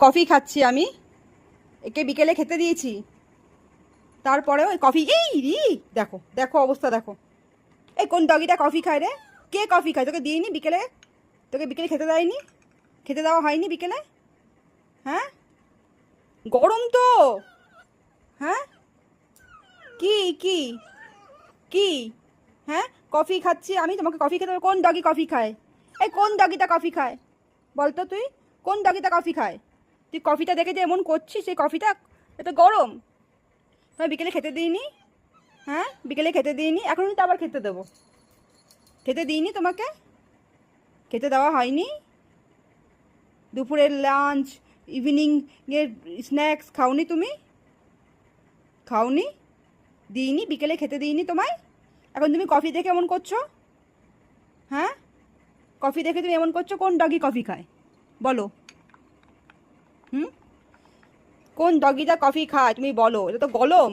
Coffee খাচ্ছি আমি, একে বিকেলে খেতে দিয়েছি, তারপরেও ওই কফি, এই রি দেখো দেখো অবস্থা দেখো। এই কোন ডগিটা কফি খায় রে? কে কফি খায়? তোকে দিইনি বিকেলে? তোকে বিকেলে খেতে দেয়নি? খেতে দেওয়া হয়নি বিকেলে? হ্যাঁ, গরম তো। হ্যাঁ, কি কি কি? হ্যাঁ, কফি খাচ্ছি আমি, তোমাকে কফি খেতে হবে? কোন ডগি কফি খায়? এই কোন ডগিটা কফি খায় বলতো তুই? কোন ডগিটা কফি খায়? তুই কফিটা দেখে যে এমন করছিস, সেই কফিটা এটা গরম। তুমি বিকেলে খেতে দিইনি? হ্যাঁ, বিকেলে খেতে দিইনি, এখনই তো আবার খেতে দেবো। খেতে দিইনি তোমাকে? খেতে দেওয়া হয়নি? দুপুরের লাঞ্চ, ইভিনিং এর স্ন্যাক্স খাওনি তুমি? খাওনি? দিইনি, বিকেলে খেতে দিইনি তোমায়? এখন তুমি কফি দেখে এমন করছো? হ্যাঁ, কফি দেখে তুমি এমন করছো? কোন ডগি কফি খায় বলো? হুম, কোন ডগিটা কফি খায় তুমি বলো? এটা তো গলম।